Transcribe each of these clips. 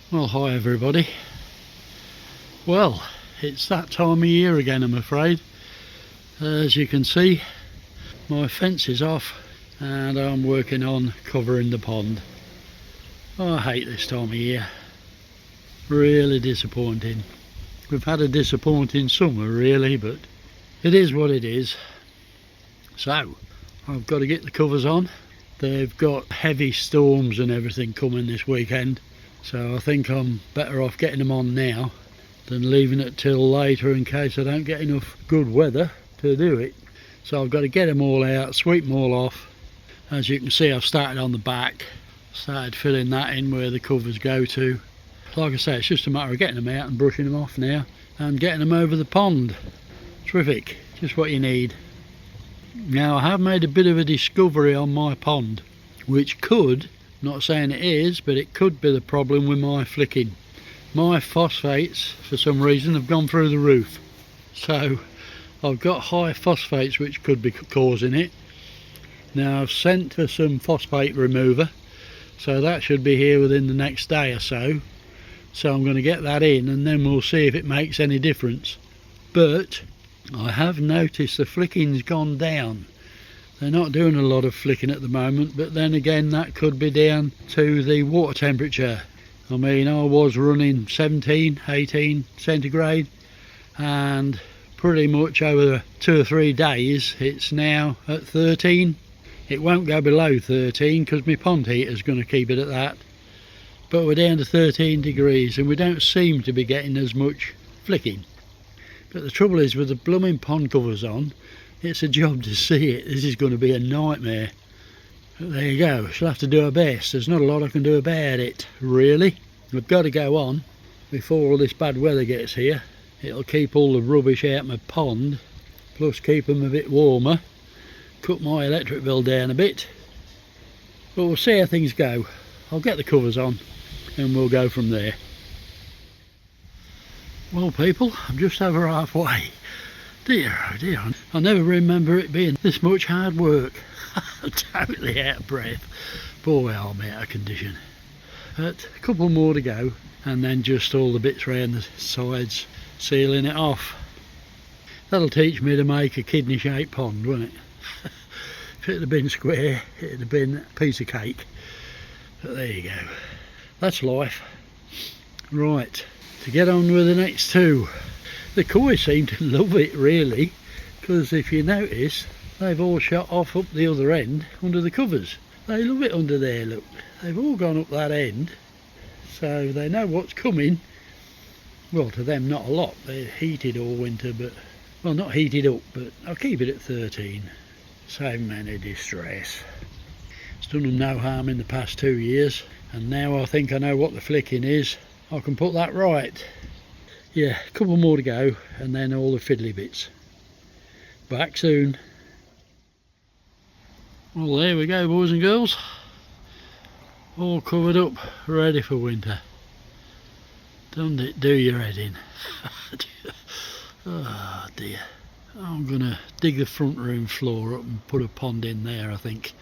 Well, hi everybody. Well, it's that time of year again, I'm afraid. As you can see, my fence is off and I'm working on covering the pond. Oh, I hate this time of year. Really disappointing. We've had a disappointing summer really, but it is what it is. So, I've got to get the covers on. They've got heavy storms and everything coming this weekend, so I think I'm better off getting them on now than leaving it till later in case I don't get enough good weather to do it. So I've got to get them all out, sweep them all off. As you can see, I've started on the back, started filling that in where the covers go to. Like I say, it's just a matter of getting them out and brushing them off now and getting them over the pond. Terrific, just what you need. Now, I have made a bit of a discovery on my pond, which could, not saying it is, but it could be the problem with my flicking. My phosphates, for some reason, have gone through the roof. So, I've got high phosphates which could be causing it. Now, I've sent for some phosphate remover, so that should be here within the next day or so. So I'm going to get that in and then we'll see if it makes any difference. But I have noticed the flicking's gone down. They're not doing a lot of flicking at the moment, but then again that could be down to the water temperature. I mean, I was running 17, 18 centigrade, and pretty much over 2 or 3 days it's now at 13. It won't go below 13 because my pond heater is going to keep it at that. But we're down to 13 degrees and we don't seem to be getting as much flicking. But the trouble is, with the blooming pond covers on, it's a job to see it. This is going to be a nightmare. But there you go, she'll have to do her best. There's not a lot I can do about it, really. We've got to go on before all this bad weather gets here. It'll keep all the rubbish out of my pond, plus keep them a bit warmer, cut my electric bill down a bit. But we'll see how things go. I'll get the covers on and we'll go from there. Well people, I'm just over halfway. Dear, oh dear, I never remember it being this much hard work. I'm totally out of breath. Boy, I'm out of condition. But a couple more to go and then just all the bits around the sides, sealing it off. That'll teach me to make a kidney shaped pond, won't it? If it had been square, it'd have been a piece of cake. But there you go. That's life. Right, to get on with the next two. The koi seem to love it really, because if you notice, they've all shot off up the other end under the covers. They love it under there, look. They've all gone up that end, so they know what's coming. Well, to them not a lot. They're heated all winter, but, well, not heated up, but I'll keep it at 13. Save them any distress. It's done them no harm in the past 2 years, and now I think I know what the flicking is. I can put that right. Yeah, a couple more to go and then all the fiddly bits. Back soon. Well, there we go, boys and girls. All covered up, ready for winter. Don't it do your head in? Oh dear. I'm gonna dig the front room floor up and put a pond in there, I think.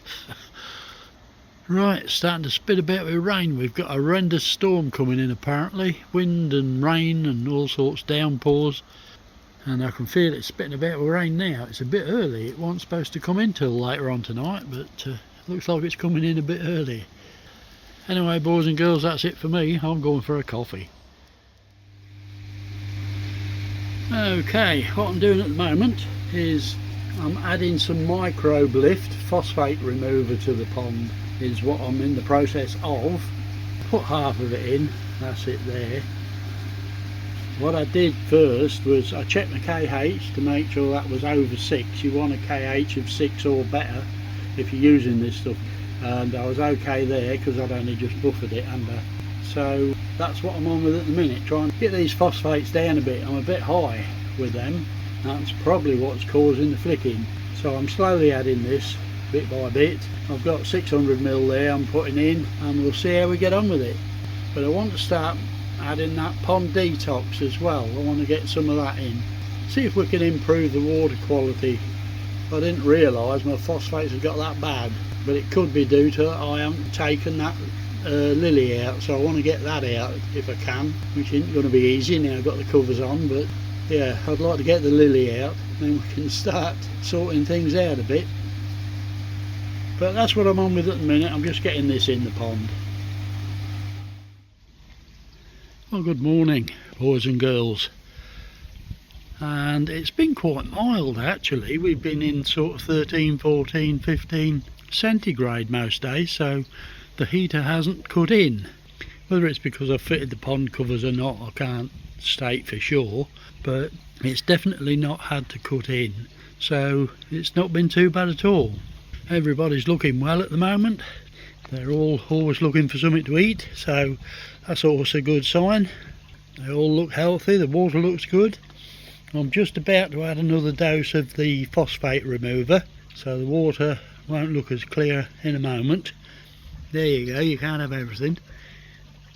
Right, starting to spit a bit with rain. We've got a horrendous storm coming in apparently. Wind and rain and all sorts, downpours. And I can feel it spitting a bit with rain now. It's a bit early. It wasn't supposed to come in till later on tonight, but looks like it's coming in a bit early. Anyway, boys and girls, that's it for me. I'm going for a coffee. Okay, what I'm doing at the moment is I'm adding some microbe lift phosphate remover to the pond. Is what I'm in the process of. Put half of it in, that's it there. What I did first was I checked my KH to make sure that was over 6. You want a KH of 6 or better if you're using this stuff, and I was okay there because I'd only just buffered it under. So that's what I'm on with at the minute, trying to get these phosphates down a bit. I'm a bit high with them. That's probably what's causing the flicking. So I'm slowly adding this bit by bit. I've got 600ml there I'm putting in, and we'll see how we get on with it. But I want to start adding that pond detox as well. I want to get some of that in, see if we can improve the water quality. I didn't realise my phosphates have got that bad, but it could be due to I haven't taken that lily out, so I want to get that out if I can, which isn't going to be easy now I've got the covers on, but yeah, I'd like to get the lily out, then we can start sorting things out a bit. But that's what I'm on with at the minute. I'm just getting this in the pond. Well, good morning, boys and girls. And it's been quite mild actually. We've been in sort of 13, 14, 15 centigrade most days, so the heater hasn't cut in. Whether it's because I've fitted the pond covers or not, I can't state for sure, but it's definitely not had to cut in, so it's not been too bad at all. Everybody's looking well at the moment. They're all always looking for something to eat, so that's always a good sign. They all look healthy, the water looks good. I'm just about to add another dose of the phosphate remover, so the water won't look as clear in a moment. There you go, you can't have everything.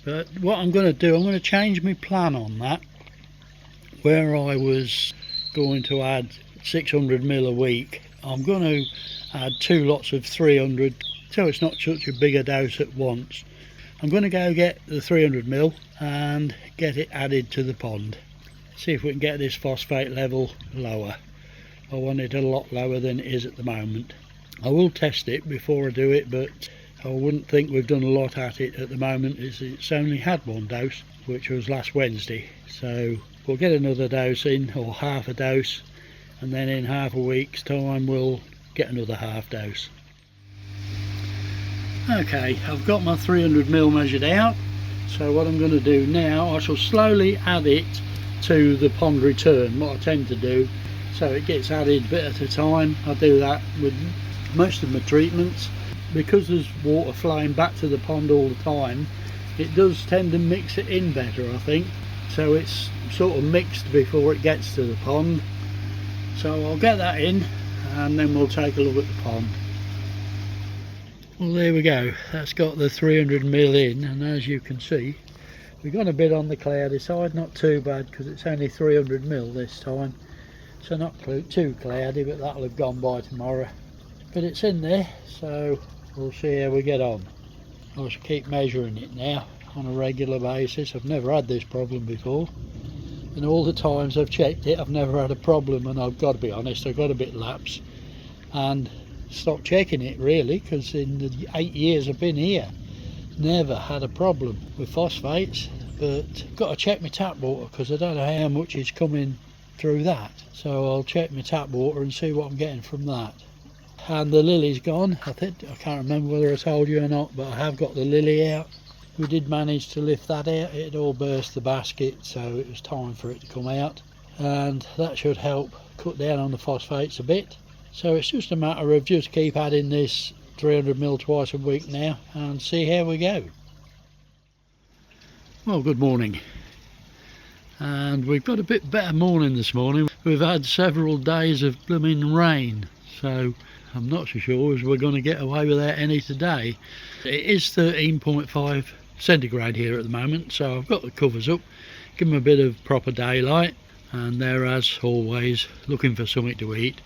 But what I'm going to do, I'm going to change my plan on that. Where I was going to add 600 ml a week, I'm going to add 2 lots of 300, so it's not such a bigger dose at once. I'm going to go get the 300 ml and get it added to the pond. See if we can get this phosphate level lower. I want it a lot lower than it is at the moment. I will test it before I do it, but I wouldn't think we've done a lot at it at the moment. It's only had one dose, which was last Wednesday, so we'll get another dose in, or half a dose, and then in half a week's time we'll get another half dose. Okay, I've got my 300 ml measured out, so what I'm going to do now, I shall slowly add it to the pond return, what I tend to do, so it gets added a bit at a time. I do that with most of my treatments. Because there's water flowing back to the pond all the time, it does tend to mix it in better, I think, so it's sort of mixed before it gets to the pond. So I'll get that in and then we'll take a look at the pond. Well, there we go, that's got the 300 ml in, and as you can see we've got a bit on the cloudy side, not too bad because it's only 300 ml this time, so not too cloudy, but that'll have gone by tomorrow. But it's in there, so we'll see how we get on. I shall keep measuring it now on a regular basis. I've never had this problem before, and all the times I've checked it I've never had a problem, and I've got to be honest, I got a bit lapse and stopped checking it really, because in the 8 years I've been here never had a problem with phosphates. But got to check my tap water because I don't know how much is coming through that, so I'll check my tap water and see what I'm getting from that. And the lily's gone. I can't remember whether I told you or not, but I have got the lily out. We did manage to lift that out. It had all burst the basket, so it was time for it to come out, and that should help cut down on the phosphates a bit. So it's just a matter of just keep adding this 300 ml twice a week now and see how we go. Well, good morning, and we've got a bit better morning this morning. We've had several days of blooming rain, so I'm not so sure as we're going to get away without any today. It is 13.5 centigrade here at the moment, so I've got the covers up, give them a bit of proper daylight, and they're as always looking for something to eat.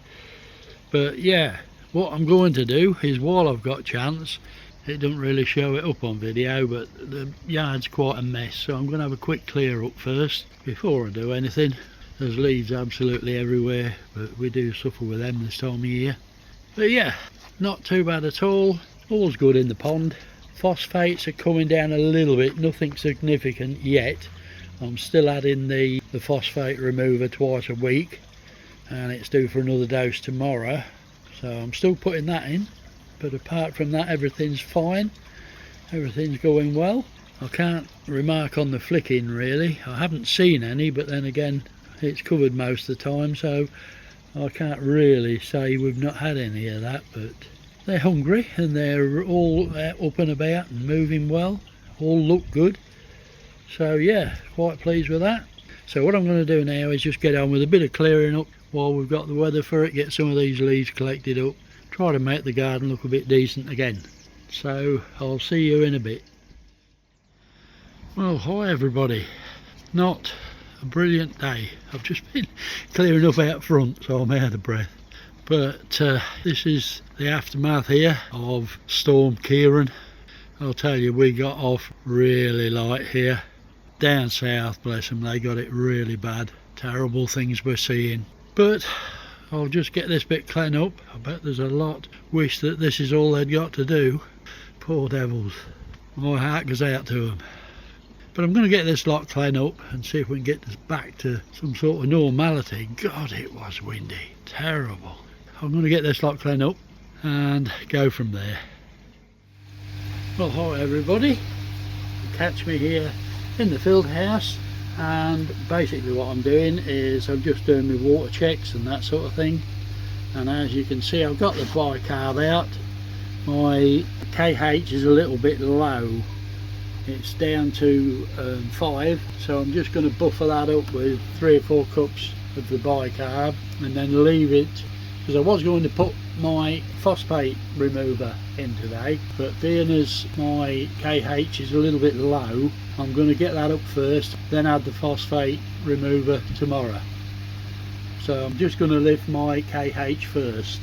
But yeah, what I'm going to do is, while I've got chance, it doesn't really show it up on video, but the yard's quite a mess, so I'm going to have a quick clear up first before I do anything. There's leaves absolutely everywhere, but we do suffer with them this time of year. But yeah, not too bad at all. All's good in the pond. Phosphates are coming down a little bit, nothing significant yet. I'm still adding the phosphate remover twice a week, and it's due for another dose tomorrow, so I'm still putting that in. But apart from that, everything's fine, everything's going well. I can't remark on the flicking really. I haven't seen any, but then again it's covered most of the time, so I can't really say we've not had any of that. But they're hungry and they're all up and about and moving well, all look good, so yeah, quite pleased with that. So what I'm going to do now is just get on with a bit of clearing up while we've got the weather for it, get some of these leaves collected up, try to make the garden look a bit decent again. So I'll see you in a bit. Well, hi everybody. Not a brilliant day. I've just been clearing up out front, so I'm out of breath. But this is the aftermath here of Storm Kieran. I'll tell you, we got off really light here. Down south, bless them, they got it really bad. Terrible things we're seeing. But I'll just get this bit cleaned up. I bet there's a lot wish that this is all they'd got to do. Poor devils. My heart goes out to them. But I'm going to get this lot cleaned up and see if we can get this back to some sort of normality. God, it was windy. Terrible. I'm going to get this lot cleaned up and go from there. Well, hi everybody. You catch me here in the field house, and basically what I'm doing is I'm just doing my water checks and that sort of thing. And as you can see, I've got the bicarb out. My KH is a little bit low. It's down to 5, so I'm just going to buffer that up with 3 or 4 cups of the bicarb and then leave it, because I was going to put my phosphate remover in today, but being as my KH is a little bit low, I'm going to get that up first, then add the phosphate remover tomorrow. So I'm just going to lift my KH first,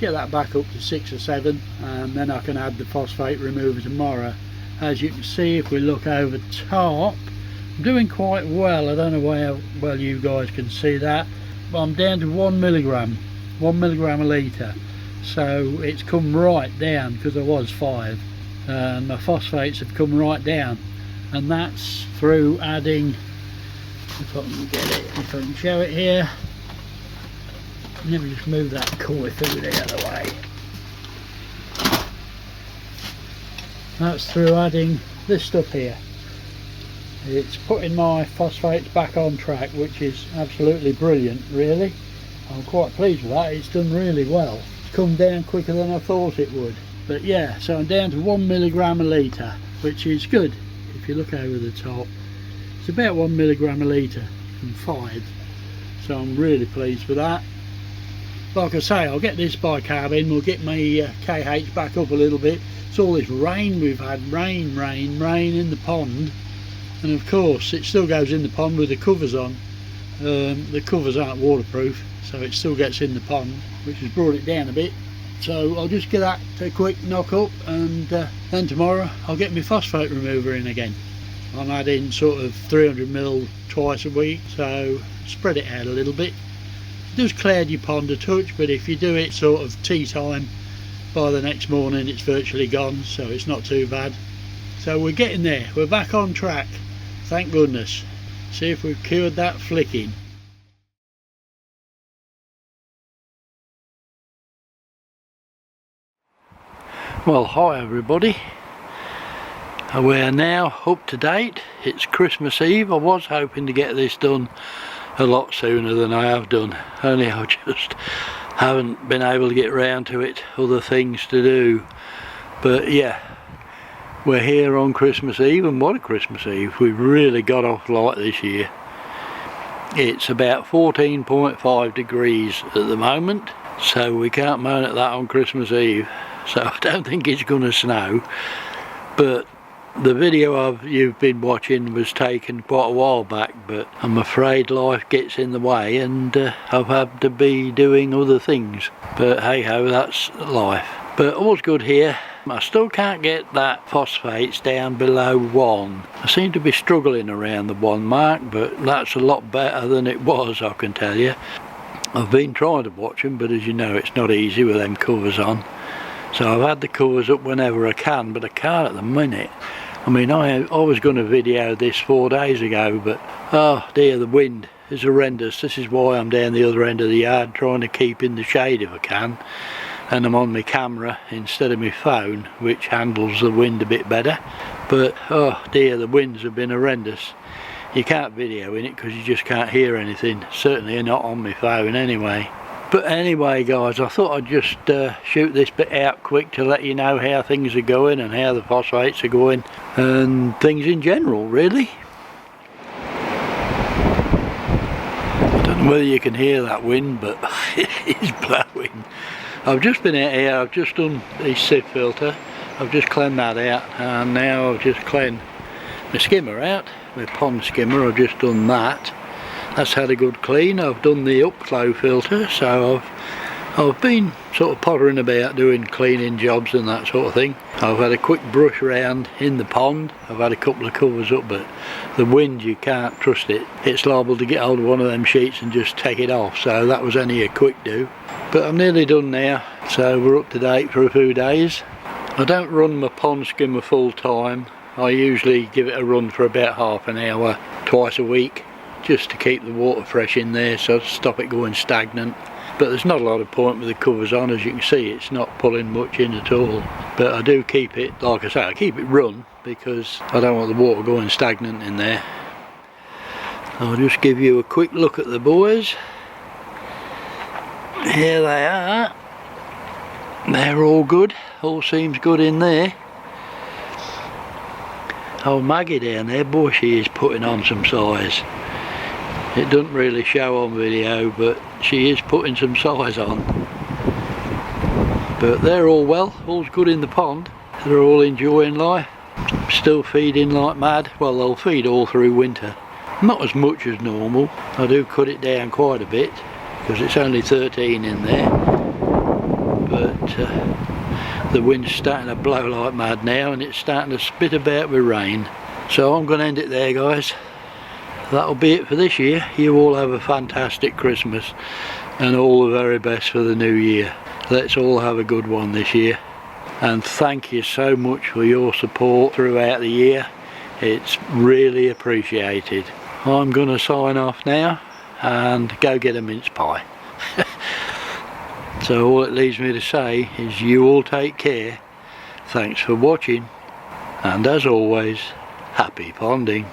get that back up to 6 or 7, and then I can add the phosphate remover tomorrow. As you can see, if we look over top, I'm doing quite well. I don't know how well you guys can see that, but I'm down to 1 milligram a litre. So it's come right down, because I was 5, and my phosphates have come right down, and that's through adding, if I can get it, if I can show it here. Let me just move that koi food out of the way. That's through adding this stuff here. It's putting my phosphates back on track, which is absolutely brilliant, really. I'm quite pleased with that. It's done really well. It's come down quicker than I thought it would. But yeah, so I'm down to 1 milligram a litre, which is good. If you look over the top, it's about 1 milligram a litre from 5. So I'm really pleased with that. Like I say, I'll get this bicarb in, we'll get my KH back up a little bit. It's all this rain we've had, rain in the pond, and of course it still goes in the pond with the covers on. The covers aren't waterproof, so it still gets in the pond, which has brought it down a bit. So I'll just get that a quick knock up, and then tomorrow I'll get my phosphate remover in again. I'm adding sort of 300ml twice a week, so spread it out a little bit. It does cloud your pond a touch, but if you do it sort of tea time, by the next morning it's virtually gone, so it's not too bad. So we're getting there, we're back on track, thank goodness. See if we've cured that flicking. Well, hi everybody. We're now up to date. It's Christmas Eve. I was hoping to get this done a lot sooner than I have done, only I just haven't been able to get round to it, other things to do. But yeah, we're here on Christmas Eve, and what a Christmas Eve. We've really got off light this year. It's about 14.5 degrees at the moment, so we can't moan at that on Christmas Eve. So I don't think it's going to snow, but the video you've been watching was taken quite a while back, but I'm afraid life gets in the way, and I've had to be doing other things. But hey ho, that's life. But all's good here. I still can't get that phosphates down below 1. I seem to be struggling around the 1 mark, but that's a lot better than it was, I can tell you. I've been trying to watch them, but as you know, it's not easy with them covers on. So I've had the covers up whenever I can, but I can't at the minute. I mean, I was going to video this 4 days ago, but oh dear, the wind is horrendous. This is why I'm down the other end of the yard trying to keep in the shade if I can. And I'm on my camera instead of my phone, which handles the wind a bit better. But oh dear, the winds have been horrendous. You can't video in it because you just can't hear anything. Certainly not on my phone anyway. But anyway guys, I thought I'd just shoot this bit out quick to let you know how things are going and how the phosphates are going and things in general, really. I don't know whether you can hear that wind, but it's blowing. I've just been out here, I've just done the sieve filter, I've just cleaned that out, and now I've just cleaned my skimmer out, my pond skimmer. I've just done that. That's had a good clean. I've done the upflow filter, so I've I've been sort of pottering about doing cleaning jobs and that sort of thing. I've had a quick brush around in the pond. I've had a couple of covers up, but the wind, you can't trust it. It's liable to get hold of one of them sheets and just take it off, so that was only a quick do. But I'm nearly done now, so we're up to date for a few days. I don't run my pond skimmer full time. I usually give it a run for about half an hour twice a week, just to keep the water fresh in there, so to stop it going stagnant. But there's not a lot of point with the covers on. As you can see, it's not pulling much in at all. But I do keep it, like I say, I keep it run because I don't want the water going stagnant in there. I'll just give you a quick look at the boys. Here they are. They're all good. All seems good in there. Oh, Maggie down there, boy, she is putting on some size. It doesn't really show on video, but she is putting some size on. But they're all well, all's good in the pond. They're all enjoying life. Still feeding like mad. Well, they'll feed all through winter. Not as much as normal. I do cut it down quite a bit because it's only 13 in there. But the wind's starting to blow like mad now, and it's starting to spit about with rain. So I'm going to end it there, guys. That'll be it for this year. You all have a fantastic Christmas and all the very best for the new year. Let's all have a good one this year. And thank you so much for your support throughout the year. It's really appreciated. I'm going to sign off now and go get a mince pie. So all it leaves me to say is you all take care. Thanks for watching, and as always, happy ponding.